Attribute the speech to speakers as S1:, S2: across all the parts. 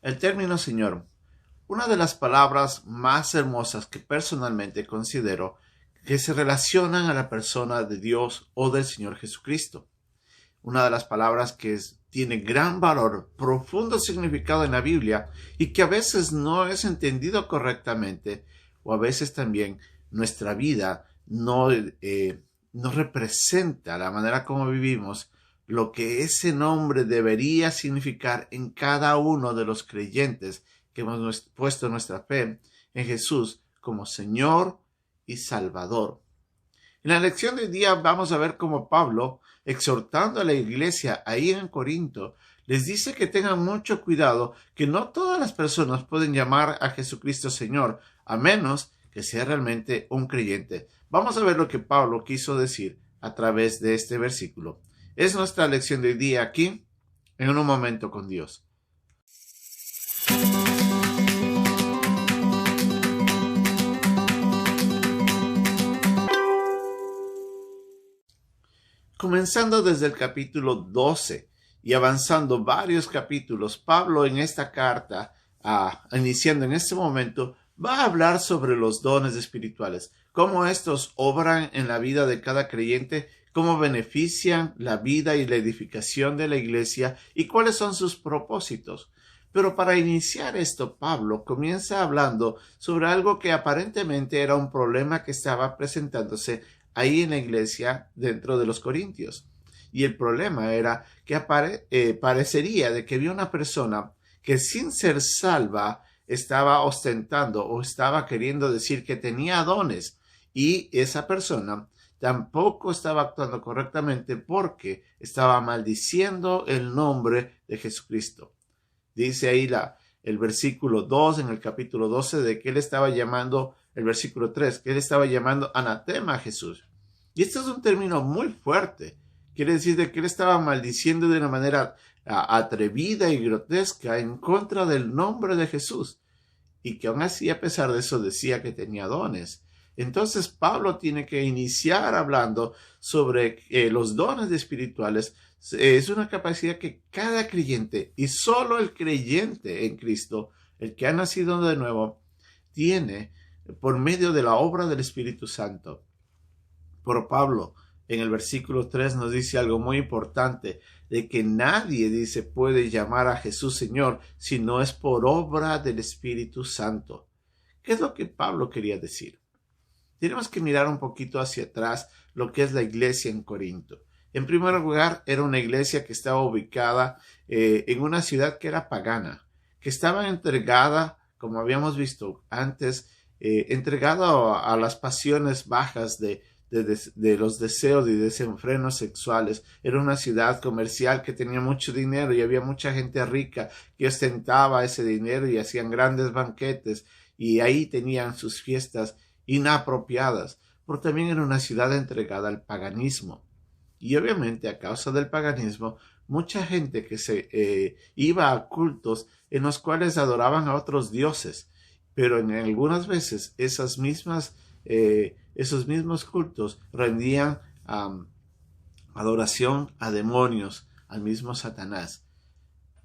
S1: El término Señor, una de las palabras más hermosas que personalmente considero que se relacionan a la persona de Dios o del Señor Jesucristo. Una de las palabras que tiene gran valor, profundo significado en la Biblia y que a veces no es entendido correctamente, o a veces también nuestra vida no representa la manera como vivimos lo que ese nombre debería significar en cada uno de los creyentes que hemos puesto nuestra fe en Jesús como Señor y Salvador. En la lección de hoy día vamos a ver cómo Pablo, exhortando a la iglesia ahí en Corinto, les dice que tengan mucho cuidado, que no todas las personas pueden llamar a Jesucristo Señor, a menos que sea realmente un creyente. Vamos a ver lo que Pablo quiso decir a través de este versículo. Es nuestra lección de hoy día aquí, en un momento con Dios. Comenzando desde el capítulo 12 y avanzando varios capítulos, Pablo en esta carta, iniciando en este momento, va a hablar sobre los dones espirituales, cómo estos obran en la vida de cada creyente, cómo benefician la vida y la edificación de la iglesia y cuáles son sus propósitos. Pero para iniciar esto, Pablo comienza hablando sobre algo que aparentemente era un problema que estaba presentándose ahí en la iglesia dentro de los corintios. Y el problema era que parecería de que había una persona que sin ser salva estaba ostentando o estaba queriendo decir que tenía dones, y esa persona tampoco estaba actuando correctamente porque estaba maldiciendo el nombre de Jesucristo. Dice ahí el versículo 2 en el capítulo 12 de que él estaba llamando, el versículo 3, que él estaba llamando anatema a Jesús. Y esto es un término muy fuerte. Quiere decir de que él estaba maldiciendo de una manera atrevida y grotesca en contra del nombre de Jesús. Y que aún así, a pesar de eso, decía que tenía dones. Entonces Pablo tiene que iniciar hablando sobre los dones espirituales. Es una capacidad que cada creyente, y solo el creyente en Cristo, el que ha nacido de nuevo, tiene por medio de la obra del Espíritu Santo. Por Pablo, en el versículo 3 nos dice algo muy importante, de que nadie, dice, puede llamar a Jesús Señor si no es por obra del Espíritu Santo. ¿Qué es lo que Pablo quería decir? Tenemos que mirar un poquito hacia atrás lo que es la iglesia en Corinto. En primer lugar, era una iglesia que estaba ubicada en una ciudad que era pagana, que estaba entregada, como habíamos visto antes, entregada a las pasiones bajas de los deseos y desenfrenos sexuales. Era una ciudad comercial que tenía mucho dinero y había mucha gente rica que ostentaba ese dinero y hacían grandes banquetes, y ahí tenían sus fiestas inapropiadas, pero también era una ciudad entregada al paganismo. Y obviamente, a causa del paganismo, mucha gente que se iba a cultos en los cuales adoraban a otros dioses, pero en algunas veces esos mismos cultos rendían adoración a demonios, al mismo Satanás.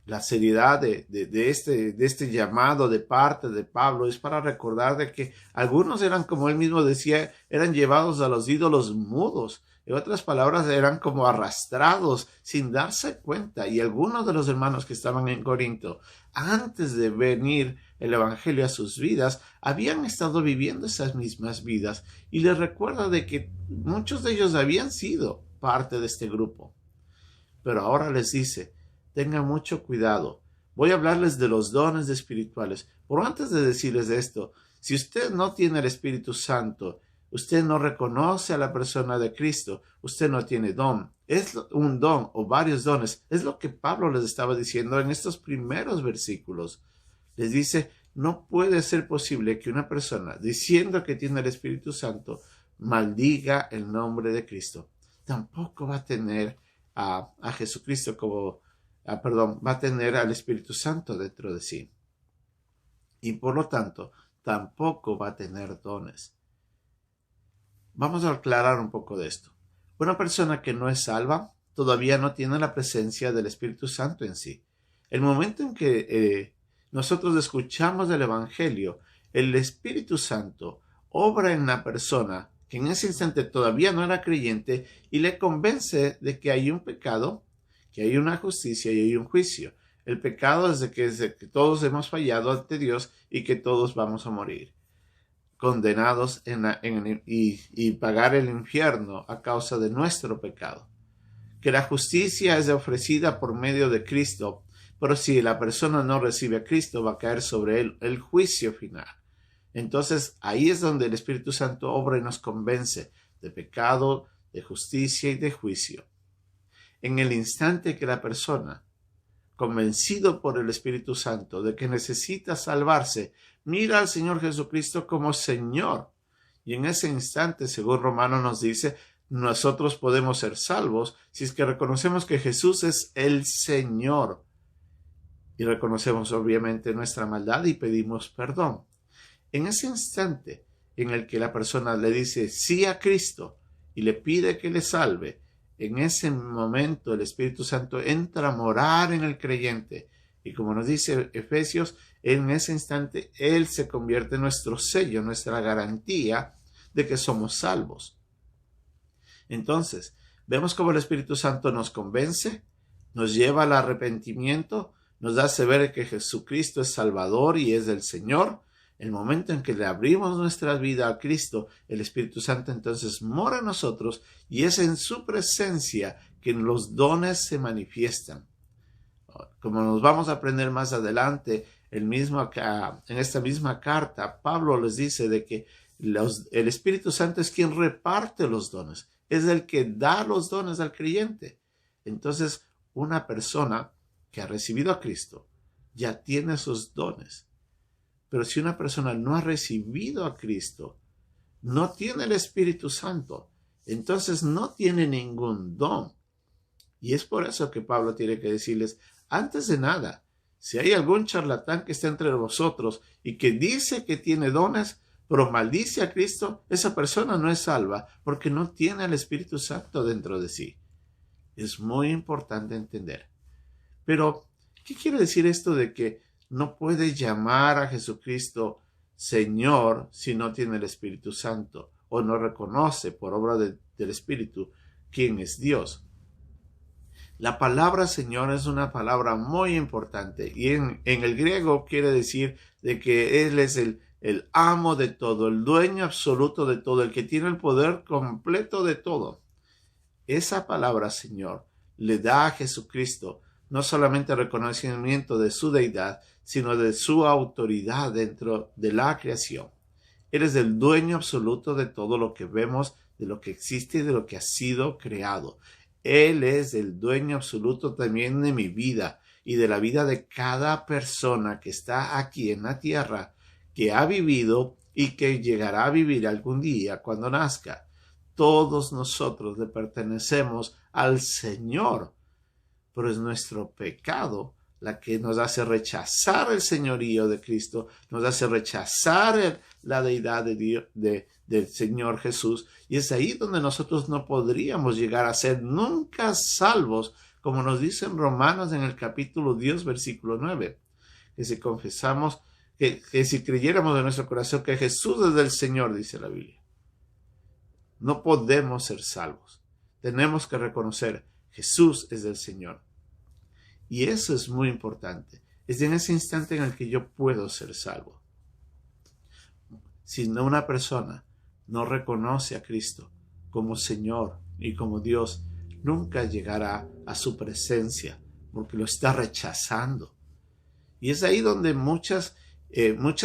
S1: La seriedad de este llamado de parte de Pablo es para recordar de que algunos eran, como él mismo decía, eran llevados a los ídolos mudos. En otras palabras, eran como arrastrados sin darse cuenta. Y algunos de los hermanos que estaban en Corinto, antes de venir el evangelio a sus vidas, habían estado viviendo esas mismas vidas. Y les recuerda de que muchos de ellos habían sido parte de este grupo. Pero ahora les dice, tengan mucho cuidado. Voy a hablarles de los dones espirituales. Pero antes de decirles esto, si usted no tiene el Espíritu Santo, usted no reconoce a la persona de Cristo, usted no tiene don. Es un don o varios dones. Es lo que Pablo les estaba diciendo en estos primeros versículos. Les dice, no puede ser posible que una persona, diciendo que tiene el Espíritu Santo, maldiga el nombre de Cristo. Tampoco va a tener a Jesucristo va a tener al Espíritu Santo dentro de sí. Y por lo tanto, tampoco va a tener dones. Vamos a aclarar un poco de esto. Una persona que no es salva todavía no tiene la presencia del Espíritu Santo en sí. El momento en que nosotros escuchamos el Evangelio, el Espíritu Santo obra en la persona que en ese instante todavía no era creyente y le convence de que hay un pecado, que hay una justicia y hay un juicio. El pecado es de que todos hemos fallado ante Dios y que todos vamos a morir, condenados y pagar el infierno a causa de nuestro pecado. Que la justicia es ofrecida por medio de Cristo, pero si la persona no recibe a Cristo, va a caer sobre él el juicio final. Entonces ahí es donde el Espíritu Santo obra y nos convence de pecado, de justicia y de juicio. En el instante que la persona, convencido por el Espíritu Santo de que necesita salvarse, mira al Señor Jesucristo como Señor. Y en ese instante, según Romanos nos dice, nosotros podemos ser salvos si es que reconocemos que Jesús es el Señor. Y reconocemos obviamente nuestra maldad y pedimos perdón. En ese instante en el que la persona le dice sí a Cristo y le pide que le salve, en ese momento el Espíritu Santo entra a morar en el creyente. Y como nos dice Efesios, en ese instante Él se convierte en nuestro sello, nuestra garantía de que somos salvos. Entonces, vemos cómo el Espíritu Santo nos convence, nos lleva al arrepentimiento, nos hace ver que Jesucristo es Salvador y es el Señor. El momento en que le abrimos nuestra vida a Cristo, el Espíritu Santo entonces mora en nosotros y es en su presencia que los dones se manifiestan. Como nos vamos a aprender más adelante, en esta misma carta, Pablo les dice de que el Espíritu Santo es quien reparte los dones, es el que da los dones al creyente. Entonces, una persona que ha recibido a Cristo ya tiene sus dones. Pero si una persona no ha recibido a Cristo, no tiene el Espíritu Santo, entonces no tiene ningún don. Y es por eso que Pablo tiene que decirles, antes de nada, si hay algún charlatán que está entre vosotros y que dice que tiene dones, pero maldice a Cristo, esa persona no es salva porque no tiene el Espíritu Santo dentro de sí. Es muy importante entender. Pero, ¿qué quiere decir esto de que no puede llamar a Jesucristo Señor si no tiene el Espíritu Santo o no reconoce por obra del Espíritu quién es Dios? La palabra Señor es una palabra muy importante y en el griego quiere decir de que Él es el amo de todo, el dueño absoluto de todo, el que tiene el poder completo de todo. Esa palabra Señor le da a Jesucristo no solamente reconocimiento de su deidad, sino de su autoridad dentro de la creación. Él es el dueño absoluto de todo lo que vemos, de lo que existe y de lo que ha sido creado. Él es el dueño absoluto también de mi vida y de la vida de cada persona que está aquí en la tierra, que ha vivido y que llegará a vivir algún día cuando nazca. Todos nosotros le pertenecemos al Señor, pero es nuestro pecado la que nos hace rechazar el señorío de Cristo, nos hace rechazar la deidad de Dios, del Señor Jesús, y es ahí donde nosotros no podríamos llegar a ser nunca salvos, como nos dice en Romanos en el capítulo 10, versículo 9, que si confesamos, que si creyéramos en nuestro corazón que Jesús es el Señor, dice la Biblia, no podemos ser salvos. Tenemos que reconocer Jesús es el Señor. Y eso es muy importante. Es en ese instante en el que yo puedo ser salvo. Si una persona no reconoce a Cristo como Señor y como Dios, nunca llegará a su presencia porque lo está rechazando. Y es ahí donde muchas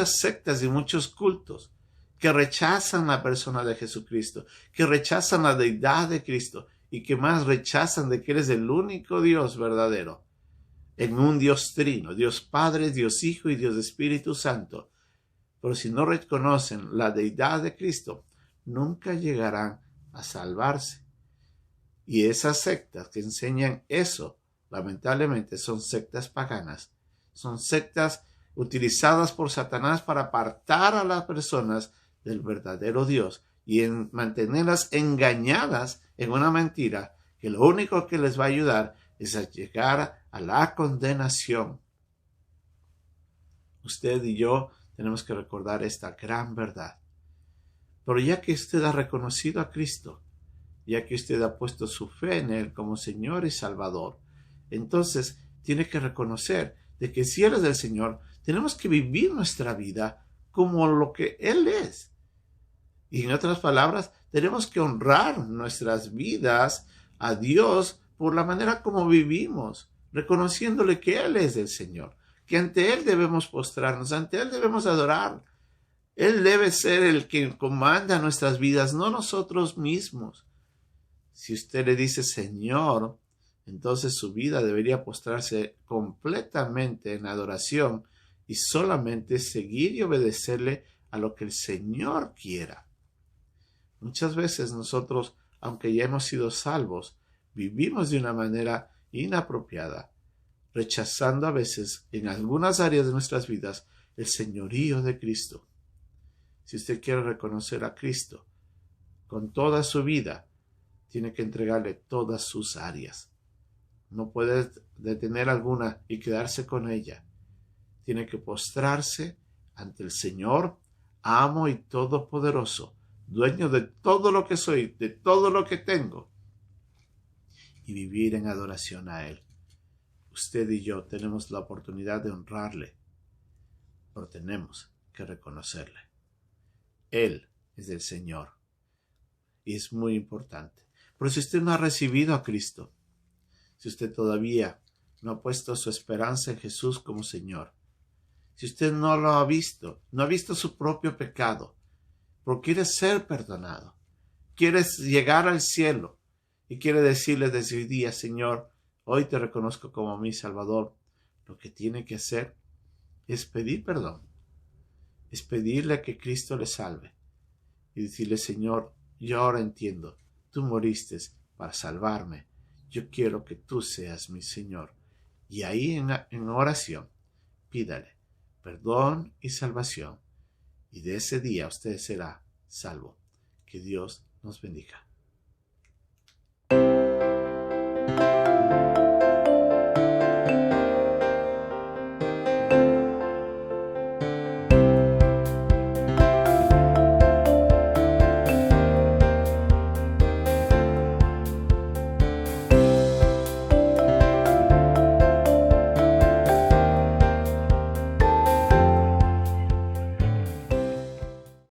S1: sectas y muchos cultos que rechazan la persona de Jesucristo, que rechazan la deidad de Cristo y que más rechazan de que Él es el único Dios verdadero, en un Dios trino, Dios Padre, Dios Hijo y Dios Espíritu Santo. Pero si no reconocen la deidad de Cristo, nunca llegarán a salvarse. Y esas sectas que enseñan eso, lamentablemente, son sectas paganas. Son sectas utilizadas por Satanás para apartar a las personas del verdadero Dios y en mantenerlas engañadas en una mentira que lo único que les va a ayudar es a llegar a la condenación. Usted y yo tenemos que recordar esta gran verdad. Pero ya que usted ha reconocido a Cristo, ya que usted ha puesto su fe en Él como Señor y Salvador, entonces tiene que reconocer de que si Él es el Señor, tenemos que vivir nuestra vida como lo que Él es. Y en otras palabras, tenemos que honrar nuestras vidas a Dios por la manera como vivimos, reconociéndole que Él es el Señor, que ante Él debemos postrarnos, ante Él debemos adorar. Él debe ser el que comanda nuestras vidas, no nosotros mismos. Si usted le dice Señor, entonces su vida debería postrarse completamente en adoración y solamente seguir y obedecerle a lo que el Señor quiera. Muchas veces nosotros, aunque ya hemos sido salvos, vivimos de una manera inapropiada, rechazando a veces en algunas áreas de nuestras vidas el señorío de Cristo. Si usted quiere reconocer a Cristo con toda su vida, tiene que entregarle todas sus áreas. No puede detener alguna y quedarse con ella. Tiene que postrarse ante el Señor, amo y todopoderoso, dueño de todo lo que soy, de todo lo que tengo, y vivir en adoración a Él. Usted y yo tenemos la oportunidad de honrarle, pero tenemos que reconocerle. Él es el Señor. Y es muy importante. Pero si usted no ha recibido a Cristo, si usted todavía no ha puesto su esperanza en Jesús como Señor, si usted no lo ha visto, no ha visto su propio pecado, pero quiere ser perdonado, quiere llegar al cielo y quiere decirle desde hoy día, Señor, hoy te reconozco como mi Salvador, lo que tiene que hacer es pedir perdón, es pedirle a que Cristo le salve y decirle, Señor, yo ahora entiendo, tú moriste para salvarme, yo quiero que tú seas mi Señor. Y ahí en oración, pídale perdón y salvación, y de ese día usted será salvo. Que Dios nos bendiga.